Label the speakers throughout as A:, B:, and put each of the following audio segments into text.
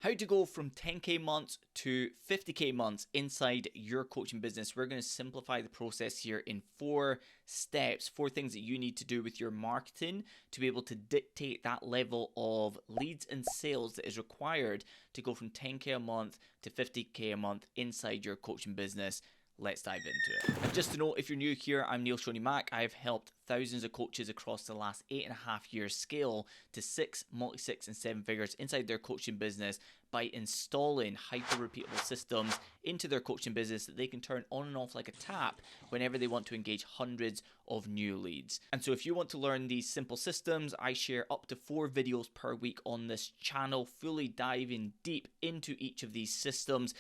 A: How to go from 10K months to 50K months inside your coaching business. We're going to simplify the process here in 4 steps, 4 things that you need to do with your marketing to be able to dictate that level of leads and sales that is required to go from 10K a month to 50K a month inside your coaching business. Let's dive into it. And just to know, if you're new here, I'm Shoney Mac. I've helped thousands of coaches across the last 8.5 years scale to 6, multi-6 and 7 figures inside their coaching business by installing hyper-repeatable systems into their coaching business that they can turn on and off like a tap whenever they want to engage hundreds of new leads. And so if you want to learn these simple systems, I share up to 4 videos per week on this channel, fully diving deep into each of these systems.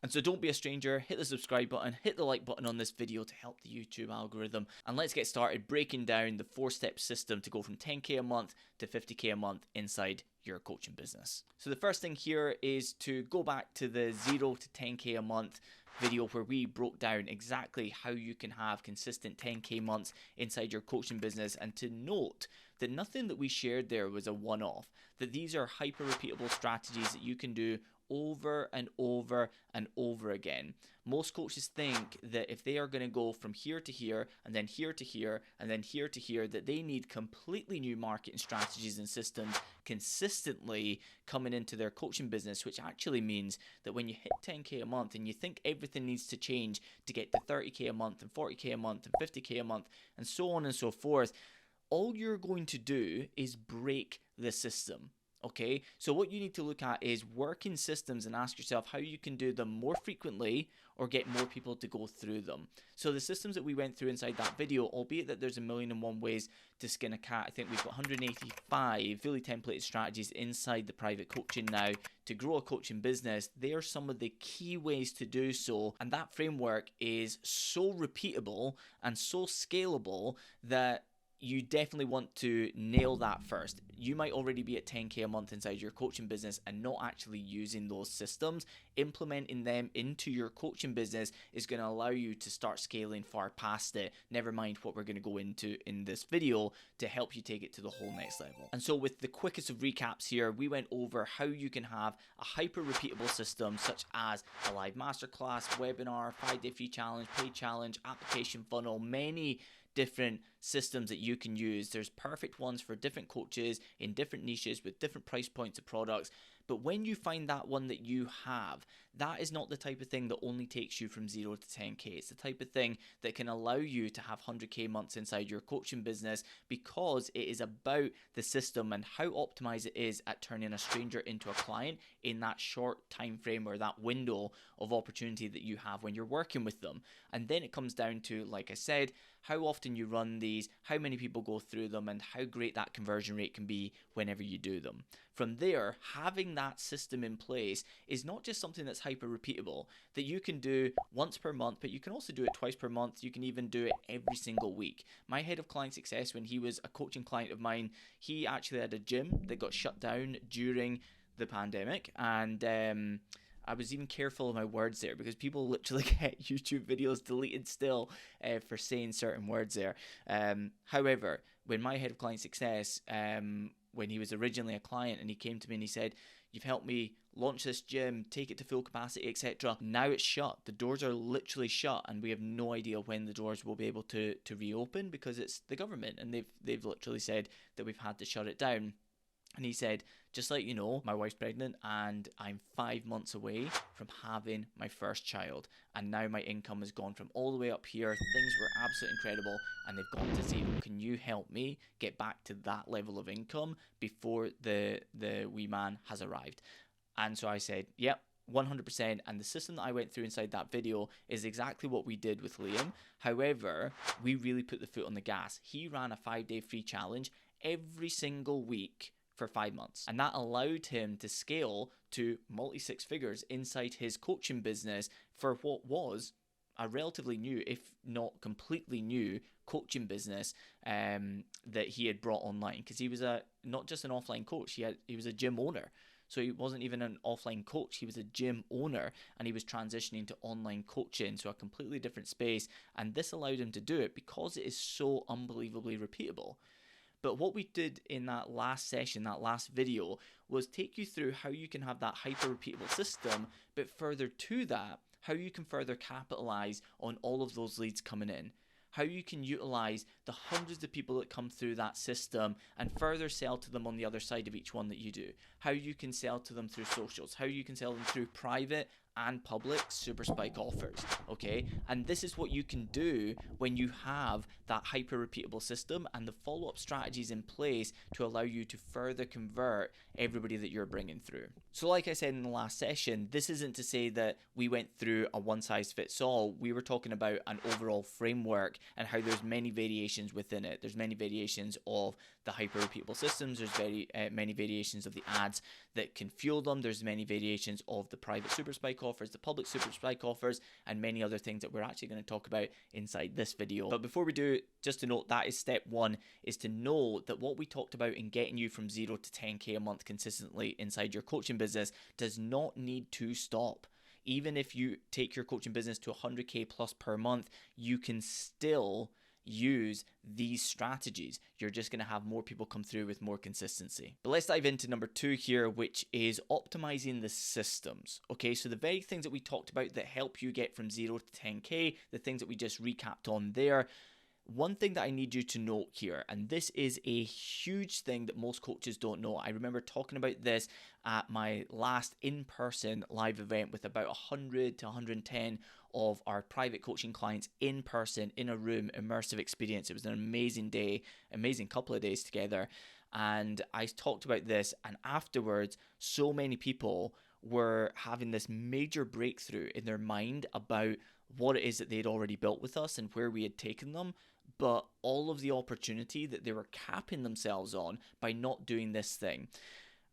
A: And so don't be a stranger, hit the subscribe button, hit the like button on this video to help the YouTube algorithm. And let's get started breaking down the 4-step system to go from 10K a month to 50K a month inside your coaching business. So the first thing here is to go back to the 0 to 10K a month video where we broke down exactly how you can have consistent 10K months inside your coaching business, and to note that nothing that we shared there was a one-off, that these are hyper repeatable strategies that you can do over and over and over again. Most coaches think that if they are going to go from here to here and then here to here and then here to here, that they need completely new marketing strategies and systems consistently coming into their coaching business, which actually means that when you hit 10K a month and you think everything needs to change to get to 30K a month and 40K a month and 50K a month and so on and so forth, all you're going to do is break the system. Okay, so what you need to look at is working systems and ask yourself how you can do them more frequently or get more people to go through them. So the systems that we went through inside that video, albeit that there's a million and one ways to skin a cat, I think we've got 185 fully templated strategies inside the private coaching now to grow a coaching business. They are some of the key ways to do so, and that framework is so repeatable and so scalable that you definitely want to nail that first. You might already be at 10K a month inside your coaching business and not actually using those systems. Implementing them into your coaching business is going to allow you to start scaling far past it. Never mind what we're going to go into in this video to help you take it to the whole next level. And so with the quickest of recaps here, we went over how you can have a hyper repeatable system such as a live masterclass, webinar, 5-day free challenge, paid challenge, application funnel, many different systems that you can use. There's perfect ones for different coaches in different niches with different price points of products. But when you find that one that you have, that is not the type of thing that only takes you from 0 to 10K. It's the type of thing that can allow you to have 100K months inside your coaching business, because it is about the system and how optimized it is at turning a stranger into a client in that short time frame or that window of opportunity that you have when you're working with them. And then it comes down to, like I said, how often you run these, how many people go through them, and how great that conversion rate can be whenever you do them. From there, having that system in place is not just something that's hyper repeatable that you can do once per month, but you can also do it twice per month. You can even do it every single week. My head of client success, when he was a coaching client of mine, he actually had a gym that got shut down during the pandemic, and I was even careful of my words there because people literally get YouTube videos deleted still for saying certain words there. However, when my head of client success, when he was originally a client and he came to me and he said, "You've helped me launch this gym, take it to full capacity, etc. Now it's shut. The doors are literally shut, and we have no idea when the doors will be able to reopen because it's the government, and they've literally said that we've had to shut it down." And he said, "Just like you know, my wife's pregnant and I'm 5 months away from having my first child. And now my income has gone from all the way up here. Things were absolutely incredible and they've gone to 0. Can you help me get back to that level of income before the wee man has arrived?" And so I said, yep, 100%. And the system that I went through inside that video is exactly what we did with Liam. However, we really put the foot on the gas. He ran a 5-day free challenge every single week for 5 months, and that allowed him to scale to multi-6 figures inside his coaching business for what was a relatively new, if not completely new, coaching business that he had brought online, because he was not just an offline coach, he was a gym owner. So he wasn't even an offline coach, he was a gym owner, and he was transitioning to online coaching, so a completely different space. And this allowed him to do it because it is so unbelievably repeatable. But what we did in that last session, that last video, was take you through how you can have that hyper repeatable system, but further to that, how you can further capitalize on all of those leads coming in. How you can utilize the hundreds of people that come through that system and further sell to them on the other side of each one that you do. How you can sell to them through socials. How you can sell them through private and public super spike offers, okay? And this is what you can do when you have that hyper repeatable system and the follow-up strategies in place to allow you to further convert everybody that you're bringing through. So like I said in the last session, this isn't to say that we went through a one-size-fits-all. We were talking about an overall framework and how there's many variations within it. There's many variations of the hyper repeatable systems. There's many variations of the ads that can fuel them. There's many variations of the private super spike offers, the public super spike offers, and many other things that we're actually going to talk about inside this video. But before we do, just to note, that is step one, is to know that what we talked about in getting you from 0 to 10K a month consistently inside your coaching business does not need to stop. Even if you take your coaching business to 100K plus per month, you can still use these strategies. You're just going to have more people come through with more consistency. But let's dive into number 2 here, which is optimizing the systems. Okay, so the very things that we talked about that help you get from 0 to 10K, the things that we just recapped on there. One thing that I need you to note here, and this is a huge thing that most coaches don't know. I remember talking about this at my last in-person live event with about 100 to 110 of our private coaching clients in person, in a room, immersive experience. It was an amazing day, amazing couple of days together. And I talked about this, and afterwards, so many people were having this major breakthrough in their mind about what it is that they'd already built with us and where we had taken them, but all of the opportunity that they were capping themselves on by not doing this thing.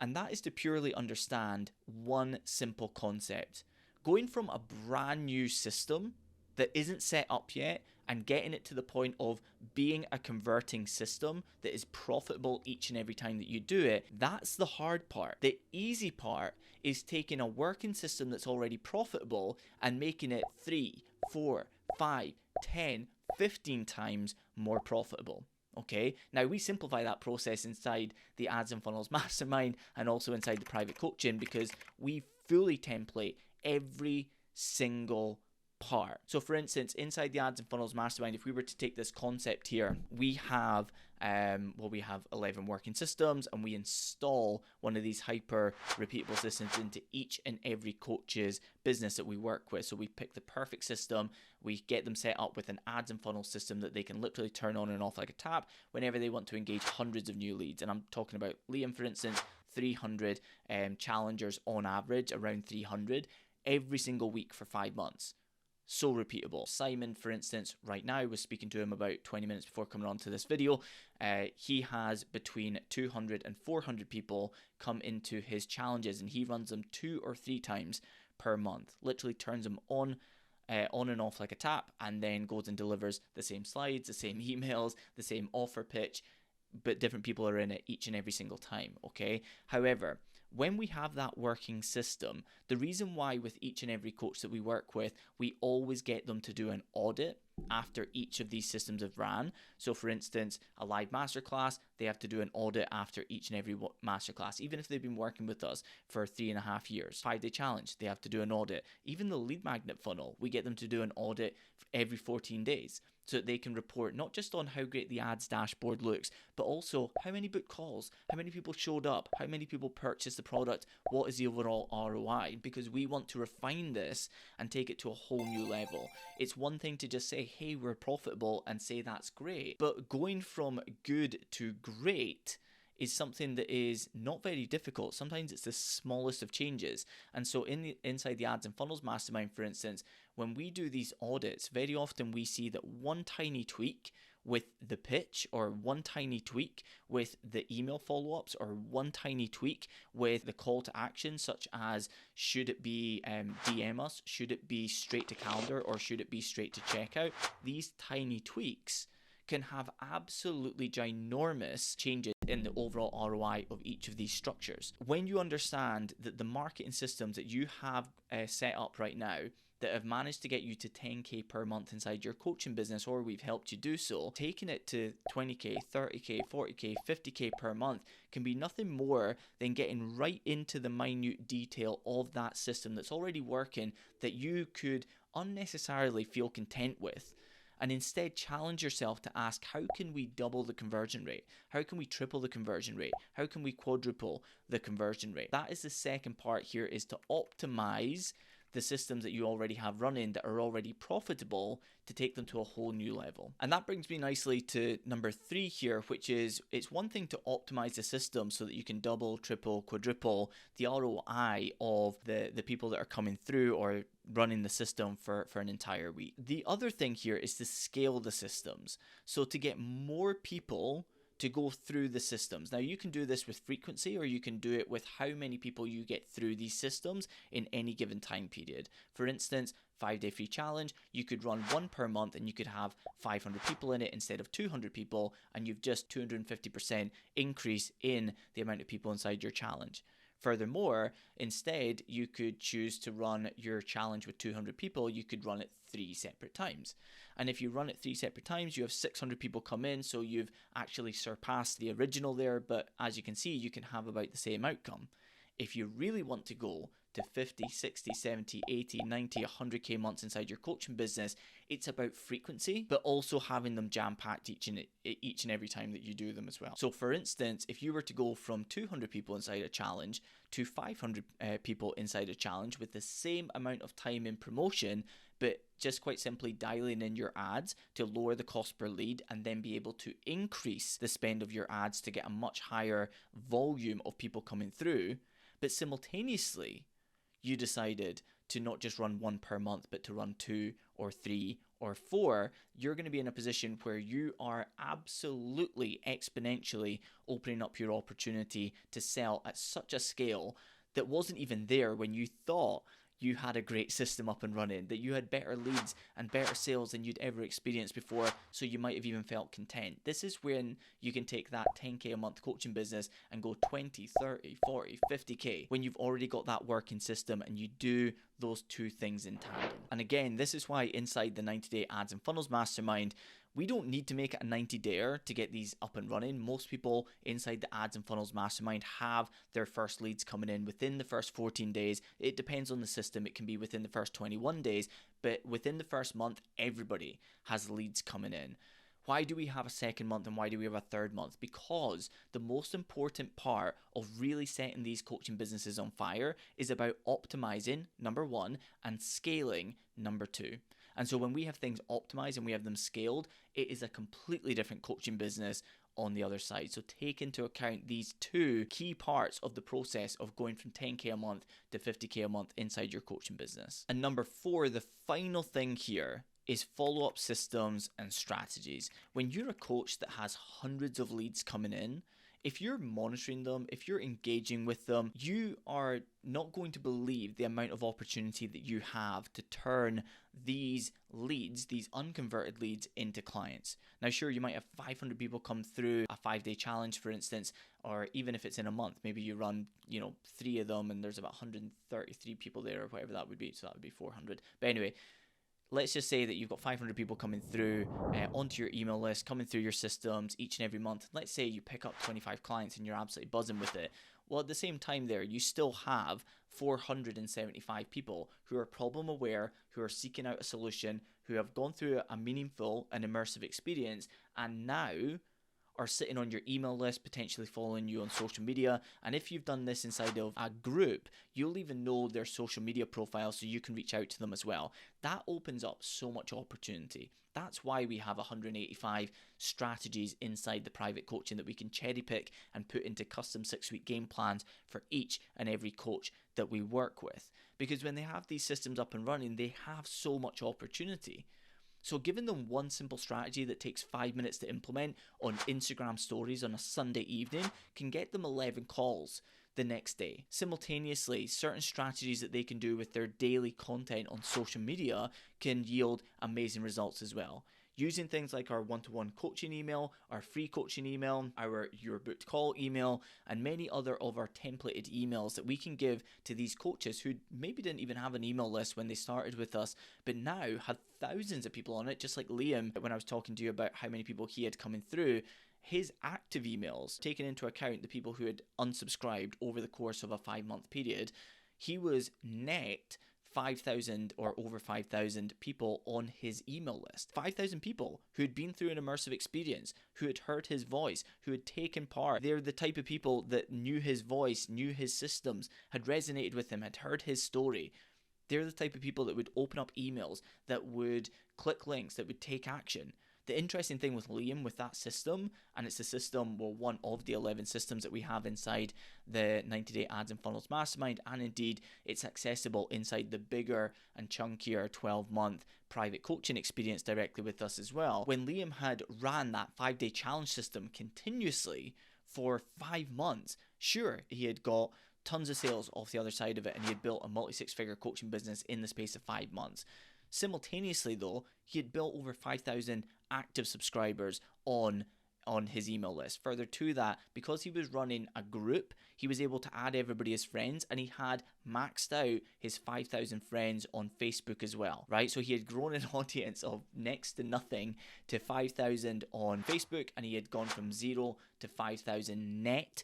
A: And that is to purely understand one simple concept. Going from a brand new system that isn't set up yet and getting it to the point of being a converting system that is profitable each and every time that you do it, that's the hard part. The easy part is taking a working system that's already profitable and making it 3, 4, 5, 10, 15 times more profitable. Okay, now we simplify that process inside the Ads and Funnels Mastermind and also inside the private coaching, because we fully template every single part. So for instance, inside the Ads and Funnels Mastermind, if we were to take this concept here, we have 11 working systems, and we install one of these hyper repeatable systems into each and every coach's business that we work with. So we pick the perfect system, we get them set up with an ads and funnel system that they can literally turn on and off like a tap whenever they want to engage hundreds of new leads. And I'm talking about Liam, for instance, 300 challengers on average, around 300 every single week for 5 months. So repeatable. Simon, for instance, right now, was speaking to him about 20 minutes before coming on to this video. He has between 200 and 400 people come into his challenges, and he runs them 2 or 3 times per month. Literally turns them on and off like a tap, and then goes and delivers the same slides, the same emails, the same offer pitch, but different people are in it each and every single time, okay? However, when we have that working system, the reason why with each and every coach that we work with, we always get them to do an audit after each of these systems have ran. So for instance, a live masterclass, they have to do an audit after each and every masterclass, even if they've been working with us for 3.5 years. 5-day challenge, they have to do an audit. Even the lead magnet funnel, we get them to do an audit every 14 days. So that they can report not just on how great the ads dashboard looks, but also how many booked calls, how many people showed up, how many people purchased the product, what is the overall ROI, because we want to refine this and take it to a whole new level. It's one thing to just say, hey, we're profitable, and say that's great, but going from good to great is something that is not very difficult. Sometimes it's the smallest of changes. And so inside the Ads and Funnels Mastermind, for instance, when we do these audits, very often we see that one tiny tweak with the pitch, or one tiny tweak with the email follow-ups, or one tiny tweak with the call to action, such as should it be DM us, should it be straight to calendar, or should it be straight to checkout, these tiny tweaks can have absolutely ginormous changes in the overall ROI of each of these structures. When you understand that the marketing systems that you have set up right now that have managed to get you to 10K per month inside your coaching business, or we've helped you do so, taking it to 20K, 30K, 40K, 50K per month can be nothing more than getting right into the minute detail of that system that's already working, that you could unnecessarily feel content with, and instead challenge yourself to ask, how can we double the conversion rate? How can we triple the conversion rate? How can we quadruple the conversion rate? That is the second part here, is to optimize the systems that you already have running that are already profitable, to take them to a whole new level. And that brings me nicely to number 3 here, which is, it's one thing to optimize the system so that you can double, triple, quadruple the ROI of the people that are coming through or running the system for an entire week. The other thing here is to scale the systems. So to get more people to go through the systems. Now, you can do this with frequency, or you can do it with how many people you get through these systems in any given time period. For instance, 5-day free challenge, you could run one per month and you could have 500 people in it instead of 200 people, and you've just 250% increase in the amount of people inside your challenge. Furthermore, instead, you could choose to run your challenge with 200 people. You could run it 3 separate times. And if you run it 3 separate times, you have 600 people come in. So you've actually surpassed the original there. But as you can see, you can have about the same outcome. If you really want to go to 50, 60, 70, 80, 90, 100K months inside your coaching business, it's about frequency, but also having them jam-packed each and every time that you do them as well. So for instance, if you were to go from 200 people inside a challenge to 500 people inside a challenge with the same amount of time in promotion, but just quite simply dialing in your ads to lower the cost per lead, and then be able to increase the spend of your ads to get a much higher volume of people coming through, but simultaneously, you decided to not just run one per month, but to run 2 or 3 or 4, you're going to be in a position where you are absolutely exponentially opening up your opportunity to sell at such a scale that wasn't even there when you thought you had a great system up and running, that you had better leads and better sales than you'd ever experienced before, so you might have even felt content. This is when you can take that 10K a month coaching business and go 20, 30, 40, 50K, when you've already got that working system and you do those two things in tandem. And again, this is why inside the 90-day Ads and Funnels Mastermind, we don't need to make it a 90-dayer to get these up and running. Most people inside the Ads and Funnels Mastermind have their first leads coming in within the first 14 days. It depends on the system. It can be within the first 21 days, but within the first month, everybody has leads coming in. Why do we have a second month and why do we have a third month? Because the most important part of really setting these coaching businesses on fire is about optimizing, number 1, and scaling, number 2. And so when we have things optimized and we have them scaled, it is a completely different coaching business on the other side. So take into account these two key parts of the process of going from 10K a month to 50K a month inside your coaching business. And number 4, the final thing here is follow-up systems and strategies. When you're a coach that has hundreds of leads coming in, if you're monitoring them, if you're engaging with them, you are not going to believe the amount of opportunity that you have to turn these leads, these unconverted leads, into clients. Now, sure, you might have 500 people come through a 5-day challenge, for instance, or even if it's in a month, maybe you run, 3 of them and there's about 133 people there or whatever that would be. So that would be 400. But anyway, let's just say that you've got 500 people coming through onto your email list, coming through your systems each and every month. Let's say you pick up 25 clients and you're absolutely buzzing with it. Well, at the same time there, you still have 475 people who are problem aware, who are seeking out a solution, who have gone through a meaningful and immersive experience, and now are sitting on your email list, potentially following you on social media. And if you've done this inside of a group, you'll even know their social media profile so you can reach out to them as well. That opens up so much opportunity. That's why we have 185 strategies inside the private coaching that we can cherry pick and put into custom 6-week game plans for each and every coach that we work with. Because when they have these systems up and running, they have so much opportunity. So giving them one simple strategy that takes 5 minutes to implement on Instagram stories on a Sunday evening can get them 11 calls the next day. Simultaneously, certain strategies that they can do with their daily content on social media can yield amazing results as well. using things like our one-to-one coaching email, our free coaching email, our Your Booked Call email, and many other of our templated emails that we can give to these coaches who maybe didn't even have an email list when they started with us, but now had thousands of people on it, just like Liam, when I was talking to you about how many people he had coming through. His active emails, taking into account the people who had unsubscribed over the course of a 5-month period, he was net 5,000 or over 5,000 people on his email list. 5,000 people who had been through an immersive experience, who had heard his voice, who had taken part. They're the type of people that knew his voice, knew his systems, had resonated with him, had heard his story. They're the type of people that would open up emails, that would click links, that would take action. The interesting thing with Liam, with that system, and it's a system, well, one of the 11 systems that we have inside the 90-Day Ads and Funnels Mastermind, and indeed it's accessible inside the bigger and chunkier 12-month private coaching experience directly with us as well. When Liam had ran that 5-day challenge system continuously for 5 months, sure, he had got tons of sales off the other side of it, and he had built a multi-6-figure coaching business in the space of 5 months. Simultaneously though, he had built over 5,000 active subscribers on his email list. Further to that, because he was running a group, he was able to add everybody as friends, and he had maxed out his 5,000 friends on Facebook as well, right? So he had grown an audience of next to nothing to 5,000 on Facebook, and he had gone from 0 to 5,000 net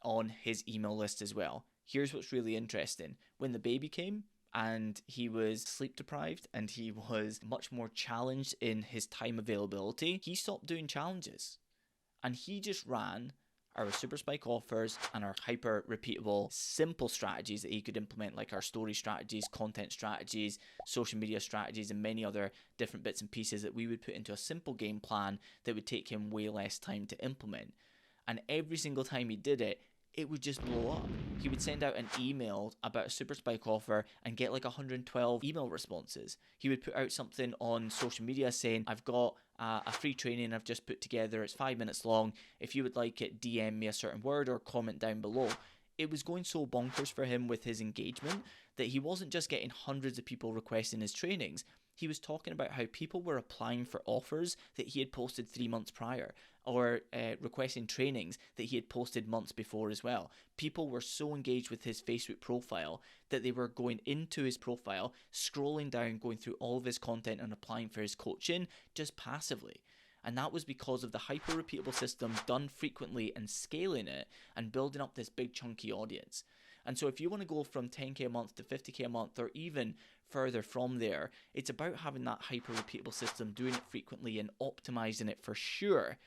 A: on his email list as well. Here's what's really interesting. When the baby came, and he was sleep deprived and he was much more challenged in his time availability, he stopped doing challenges and he just ran our super spike offers and our hyper repeatable simple strategies that he could implement, like our story strategies, content strategies, social media strategies, and many other different bits and pieces that we would put into a simple game plan that would take him way less time to implement. And every single time he did it, it would just blow up. He would send out an email about a super spike offer and get like 112 email responses. He would put out something on social media saying, I've got a free training I've just put together. It's 5 minutes long. If you would like it, DM me a certain word or comment down below. It was going so bonkers for him with his engagement that he wasn't just getting hundreds of people requesting his trainings. He was talking about how people were applying for offers that he had posted 3 months prior, or requesting trainings that he had posted months before as well. People were so engaged with his Facebook profile that they were going into his profile, scrolling down, going through all of his content and applying for his coaching just passively. And that was because of the hyper repeatable system done frequently and scaling it and building up this big chunky audience. And so if you want to go from 10K a month to 50K a month, or even further from there, it's about having that hyper repeatable system, doing it frequently and optimizing it for sure.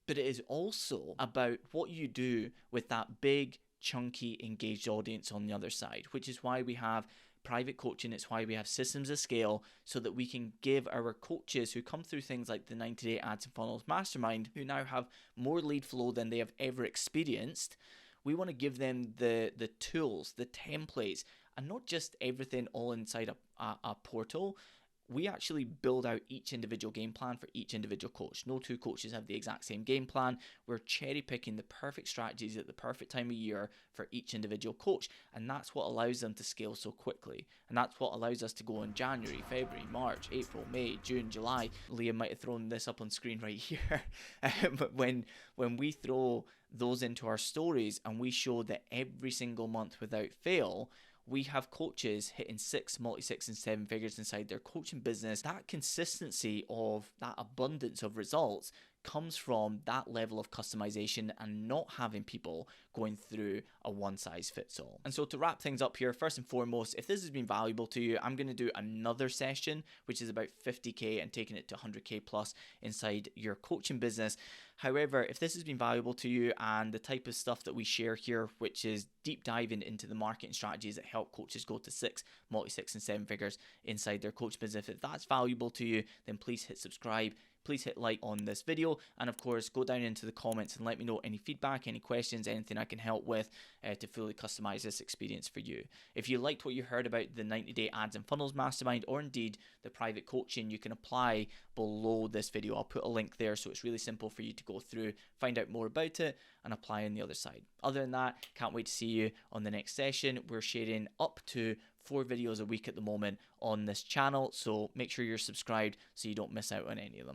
A: But it is also about what you do with that big, chunky, engaged audience on the other side, which is why we have private coaching. It's why we have systems of scale, so that we can give our coaches who come through things like the 90-Day Ads and Funnels Mastermind, who now have more lead flow than they have ever experienced. We want to give them the tools, the templates, and not just everything all inside a portal. We actually build out each individual game plan for each individual coach. No two coaches have the exact same game plan. We're cherry picking the perfect strategies at the perfect time of year for each individual coach. And that's what allows them to scale so quickly. And that's what allows us to go in January, February, March, April, May, June, July. Liam might have thrown this up on screen right here. But when we throw those into our stories and we show that every single month without fail, we have coaches hitting 6, multi-6 and 7 figures inside their coaching business. That consistency of that abundance of results comes from that level of customization and not having people going through a one-size-fits-all. And so to wrap things up here, first and foremost, if this has been valuable to you, I'm going to do another session, which is about 50K and taking it to 100K plus inside your coaching business. However, if this has been valuable to you and the type of stuff that we share here, which is deep diving into the marketing strategies that help coaches go to 6, multi-6 and 7 figures inside their coach business, if that's valuable to you, then please hit subscribe. Please hit like on this video, and of course go down into the comments and let me know any feedback, any questions, anything I can help with to fully customize this experience for you. If you liked what you heard about the 90-Day Ads and Funnels Mastermind, or indeed the private coaching, you can apply below this video. I'll put a link there, so it's really simple for you to go through, find out more about it, and apply on the other side. Other than that, can't wait to see you on the next session. We're sharing up to 4 videos a week at the moment on this channel, so make sure you're subscribed so you don't miss out on any of them.